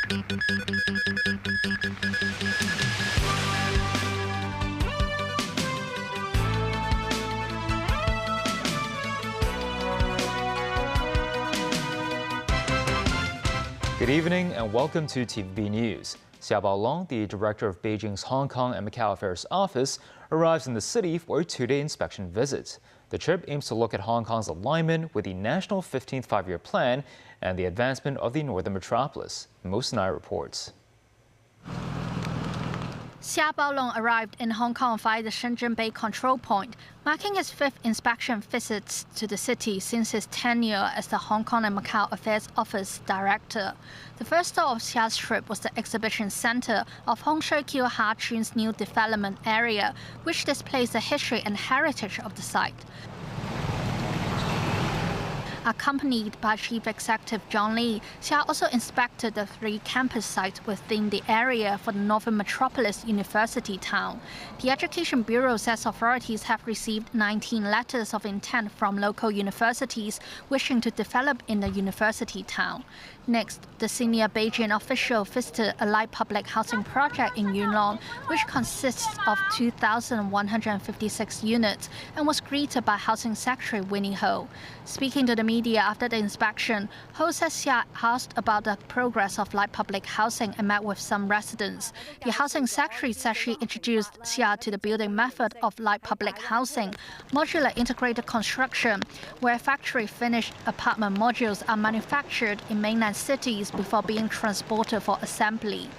Good evening and welcome to TVB News. Xia Baolong, the director of Beijing's Hong Kong and Macau Affairs Office, arrives in the city for a two-day inspection visit. The trip aims to look at Hong Kong's alignment with the National 15th Five-Year Plan and the advancement of the northern metropolis. Musin reports. Xia Baolong arrived in Hong Kong via the Shenzhen Bay control point, marking his fifth inspection visits to the city since his tenure as the Hong Kong and Macau Affairs Office Director. The first stop of Xia's trip was the exhibition center of Hong Shui Kiu Ha Chun's new development area, which displays the history and heritage of the site. Accompanied by Chief Executive John Lee, Xia also inspected the three campus sites within the area for the Northern Metropolis University Town. The Education Bureau says authorities have received 19 letters of intent from local universities wishing to develop in the university town. Next, the senior Beijing official visited a light public housing project in Yuen Long, which consists of 2,156 units, and was greeted by Housing Secretary Winnie Ho. Speaking to the media after the inspection, Ho says Xia asked about the progress of light public housing and met with some residents. The Housing Secretary said she introduced Xia to the building method of light public housing, modular integrated construction, where factory-finished apartment modules are manufactured in mainland cities before being transported for assembly.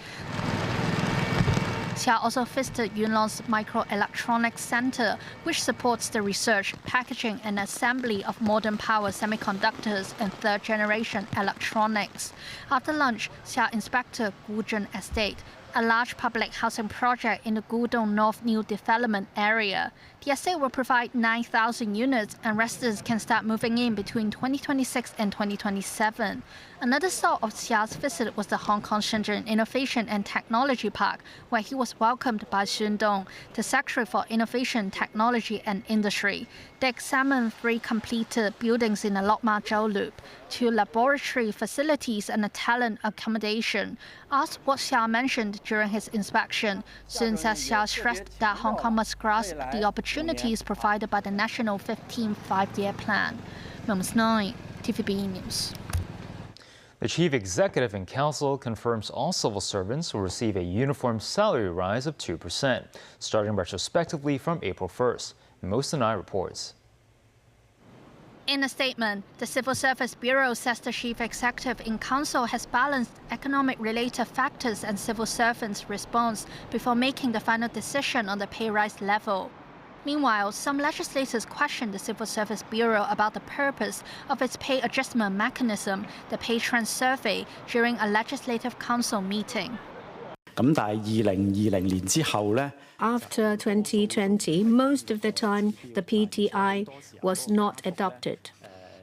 Xia also visited Yuen Long's Microelectronics Center, which supports the research, packaging and assembly of modern power semiconductors and third-generation electronics. After lunch, Xia inspected Guzheng Estate, a large public housing project in the Gudong North New Development area. The estate will provide 9,000 units, and residents can start moving in between 2026 and 2027. Another stop of Xia's visit was the Hong Kong Shenzhen Innovation and Technology Park, where he was welcomed by Xun Dong, the Secretary for Innovation, Technology and Industry. They examined three completed buildings in the Lok Ma Chau Loop, two laboratory facilities and a talent accommodation. Asked what Xia mentioned during his inspection, Sun says Xia stressed that Hong Kong must grasp the opportunities provided by the National 15th Five-Year Plan. Mums 9, TVB News. The Chief Executive and Council confirms all civil servants will receive a uniform salary rise of 2%, starting retrospectively from April 1st. Musin reports. In a statement, the Civil Service Bureau says the Chief Executive in Council has balanced economic-related factors and civil servants' response before making the final decision on the pay rise level. Meanwhile, some legislators questioned the Civil Service Bureau about the purpose of its pay adjustment mechanism, the pay trend survey, during a Legislative Council meeting. After 2020, most of the time the PTI was not adopted.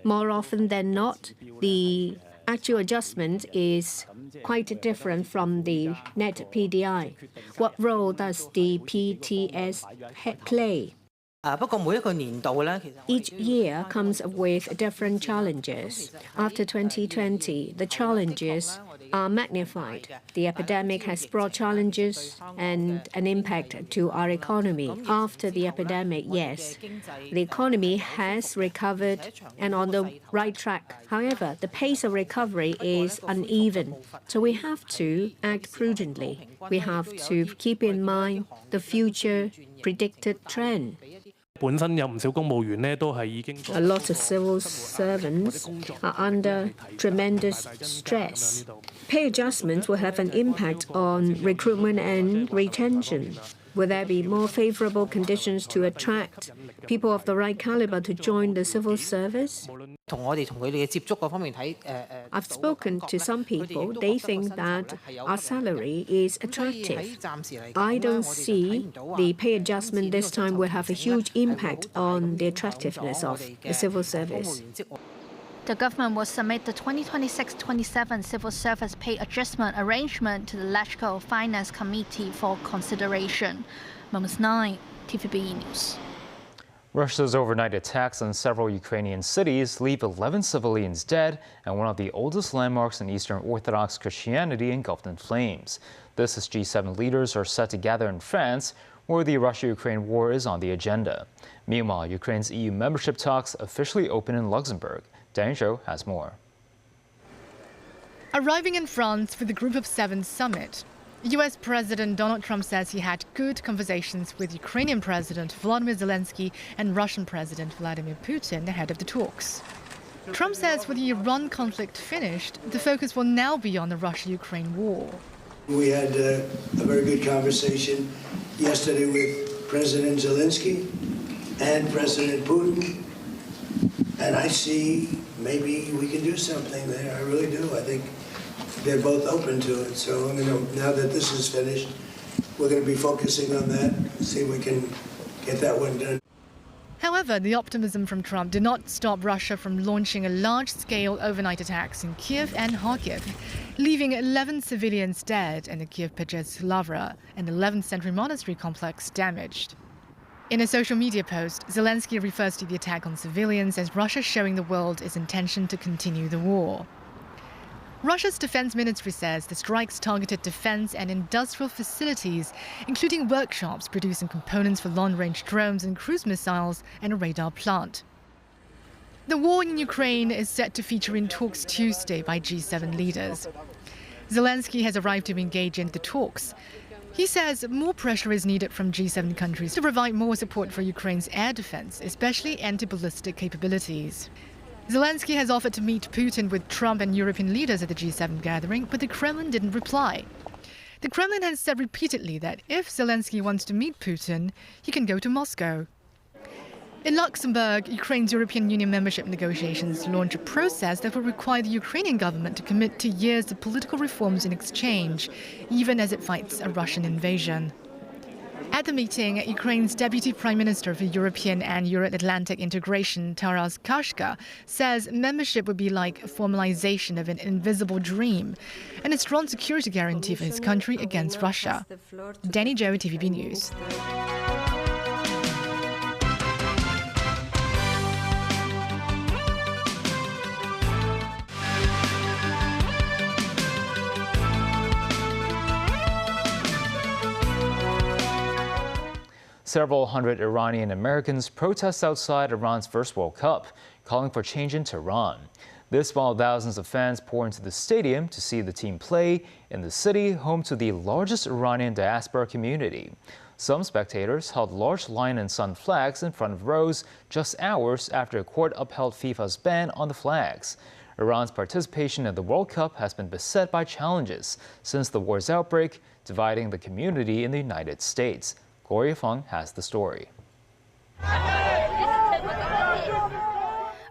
More often than not, the actual adjustment is quite different from the net PDI. What role does the PTS play? Each year comes with different challenges. After 2020, the challenges are magnified. The epidemic has brought challenges and an impact to our economy. After the epidemic, yes, the economy has recovered and on the right track. However, the pace of recovery is uneven, so we have to act prudently. We have to keep in mind the future predicted trend. A lot of civil servants are under tremendous stress. Pay adjustments will have an impact on recruitment and retention. Will there be more favorable conditions to attract people of the right caliber to join the civil service? I've spoken to some people. They think that our salary is attractive. I don't see the pay adjustment this time will have a huge impact on the attractiveness of the civil service. The government will submit the 2026-27 Civil Service Pay Adjustment Arrangement to the Legislative Finance Committee for consideration. Mums 9, TVB News. Russia's overnight attacks on several Ukrainian cities leave 11 civilians dead and one of the oldest landmarks in Eastern Orthodox Christianity engulfed in flames. This as G7 leaders are set to gather in France, where the Russia-Ukraine war is on the agenda. Meanwhile, Ukraine's EU membership talks officially open in Luxembourg. Dan Zhou has more. Arriving in France for the Group of Seven summit, US President Donald Trump says he had good conversations with Ukrainian President Volodymyr Zelensky and Russian President Vladimir Putin ahead of the talks. Trump says with the Iran conflict finished, the focus will now be on the Russia-Ukraine war. We had a very good conversation yesterday with President Zelensky and President Putin, and I see maybe we can do something there. I really do. I think they're both open to it. So now that this is finished, we're going to be focusing on that, see if we can get that one done. However, the optimism from Trump did not stop Russia from launching a large-scale overnight attacks in Kiev and Kharkiv, leaving 11 civilians dead and the Kiev-Pechets Lavra, an 11th century monastery complex, damaged. In a social media post, Zelensky refers to the attack on civilians as Russia showing the world its intention to continue the war. Russia's defense ministry says the strikes targeted defense and industrial facilities, including workshops producing components for long-range drones and cruise missiles and a radar plant. The war in Ukraine is set to feature in talks Tuesday by G7 leaders. Zelensky has arrived to engage in the talks. He says more pressure is needed from G7 countries to provide more support for Ukraine's air defense, especially anti-ballistic capabilities. Zelensky has offered to meet Putin with Trump and European leaders at the G7 gathering, but the Kremlin didn't reply. The Kremlin has said repeatedly that if Zelensky wants to meet Putin, he can go to Moscow. In Luxembourg, Ukraine's European Union membership negotiations launch a process that will require the Ukrainian government to commit to years of political reforms in exchange, even as it fights a Russian invasion. At the meeting, Ukraine's Deputy Prime Minister for European and Euro-Atlantic integration, Taras Kashka, says membership would be like a formalization of an invisible dream and a strong security guarantee for his country against Russia. Danny Zhou, TVB News. Several hundred Iranian Americans protest outside Iran's first World Cup, calling for change in Tehran. This while thousands of fans pour into the stadium to see the team play in the city home to the largest Iranian diaspora community. Some spectators held large lion and sun flags in front of rows just hours after a court upheld FIFA's ban on the flags. Iran's participation in the World Cup has been beset by challenges since the war's outbreak, dividing the community in the United States. Gloria Feng has the story.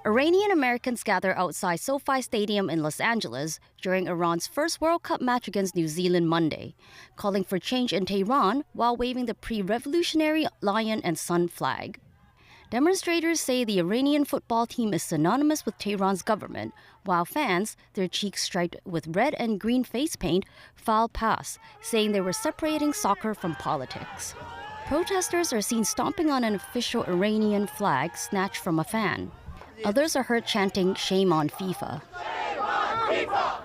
Iranian Americans gather outside SoFi Stadium in Los Angeles during Iran's first World Cup match against New Zealand Monday, calling for change in Tehran while waving the pre-revolutionary lion and sun flag. Demonstrators say the Iranian football team is synonymous with Tehran's government, while fans, their cheeks striped with red and green face paint, filed past, saying they were separating soccer from politics. Protesters are seen stomping on an official Iranian flag snatched from a fan. Others are heard chanting, "Shame on FIFA." Shame on FIFA!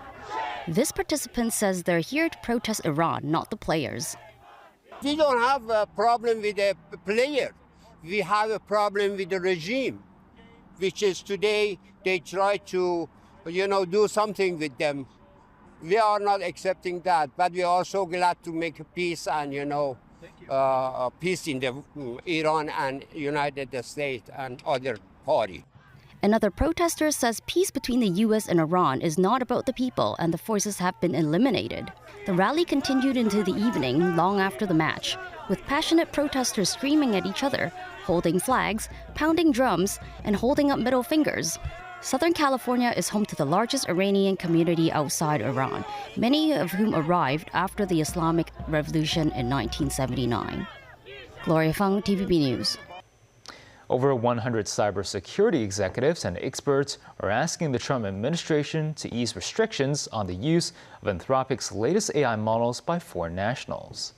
This participant says they're here to protest Iran, not the players. We don't have a problem with the player. We have a problem with the regime, which is today they try to, do something with them. We are not accepting that, but we are also glad to make peace and, peace in the Iran and United States and other party. Another protester says peace between the U.S. and Iran is not about the people and the forces have been eliminated. The rally continued into the evening, long after the match, with passionate protesters screaming at each other, holding flags, pounding drums, and holding up middle fingers. Southern California is home to the largest Iranian community outside Iran, many of whom arrived after the Islamic Revolution in 1979. Gloria Feng, TVB News. Over 100 cybersecurity executives and experts are asking the Trump administration to ease restrictions on the use of Anthropic's latest AI models by foreign nationals.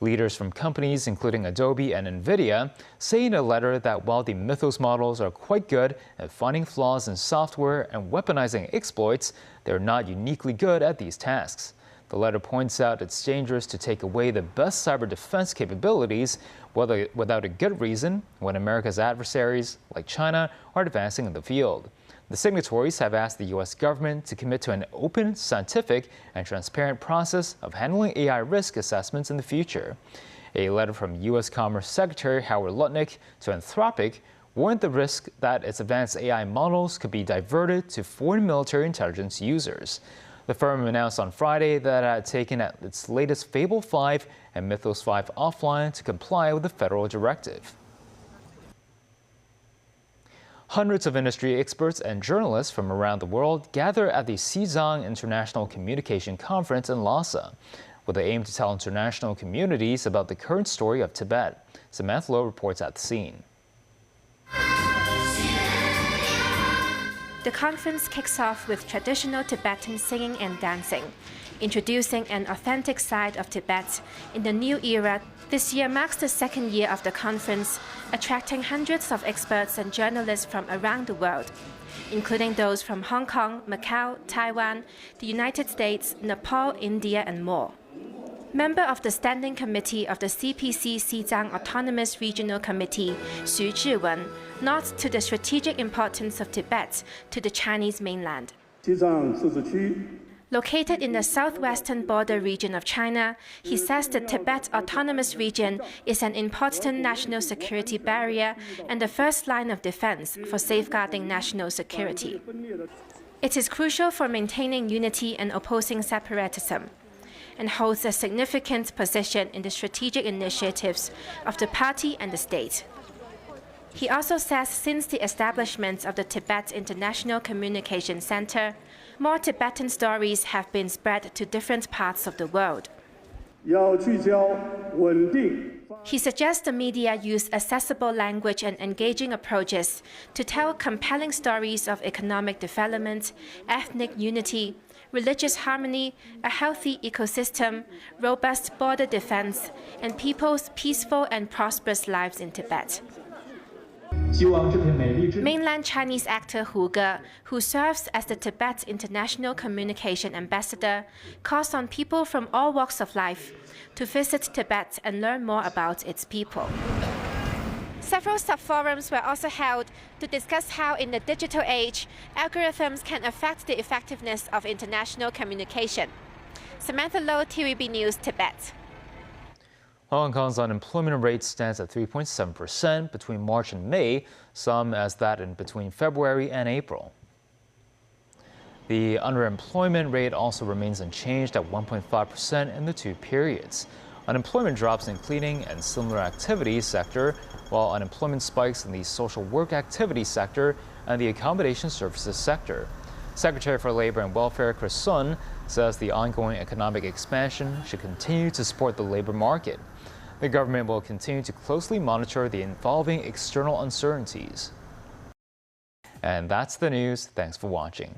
Leaders from companies including Adobe and NVIDIA say in a letter that while the Mythos models are quite good at finding flaws in software and weaponizing exploits, they're not uniquely good at these tasks. The letter points out it's dangerous to take away the best cyber defense capabilities without a good reason when America's adversaries, like China, are advancing in the field. The signatories have asked the U.S. government to commit to an open, scientific, and transparent process of handling AI risk assessments in the future. A letter from U.S. Commerce Secretary Howard Lutnick to Anthropic warned the risk that its advanced AI models could be diverted to foreign military intelligence users. The firm announced on Friday that it had taken its latest Fable 5 and Mythos 5 offline to comply with the federal directive. Hundreds of industry experts and journalists from around the world gather at the Xizang International Communication Conference in Lhasa, with the aim to tell international communities about the current story of Tibet. Samantha Lowe reports at the scene. The conference kicks off with traditional Tibetan singing and dancing, introducing an authentic side of Tibet in the new era. This year marks the second year of the conference, attracting hundreds of experts and journalists from around the world, including those from Hong Kong, Macau, Taiwan, the United States, Nepal, India, and more. Member of the Standing Committee of the CPC Xizang Autonomous Regional Committee, Xu Zhiwen, nods to the strategic importance of Tibet to the Chinese mainland. Located in the southwestern border region of China, he says the Tibet Autonomous Region is an important national security barrier and the first line of defense for safeguarding national security. It is crucial for maintaining unity and opposing separatism, and holds a significant position in the strategic initiatives of the party and the state. He also says since the establishment of the Tibet International Communication Center, more Tibetan stories have been spread to different parts of the world. He suggests the media use accessible language and engaging approaches to tell compelling stories of economic development, ethnic unity, religious harmony, a healthy ecosystem, robust border defense, and people's peaceful and prosperous lives in Tibet. Mainland Chinese actor Hu Ge, who serves as the Tibet International Communication Ambassador, calls on people from all walks of life to visit Tibet and learn more about its people. Several sub-forums were also held to discuss how in the digital age, algorithms can affect the effectiveness of international communication. Samantha Lowe, TVB News, Tibet. Hong Kong's unemployment rate stands at 3.7% between March and May, some as that in between February and April. The underemployment rate also remains unchanged at 1.5% in the two periods. Unemployment drops in cleaning and similar activities sector, while unemployment spikes in the social work activity sector and the accommodation services sector. Secretary for Labor and Welfare Chris Sun says the ongoing economic expansion should continue to support the labor market. The government will continue to closely monitor the evolving external uncertainties. And that's the news. Thanks for watching.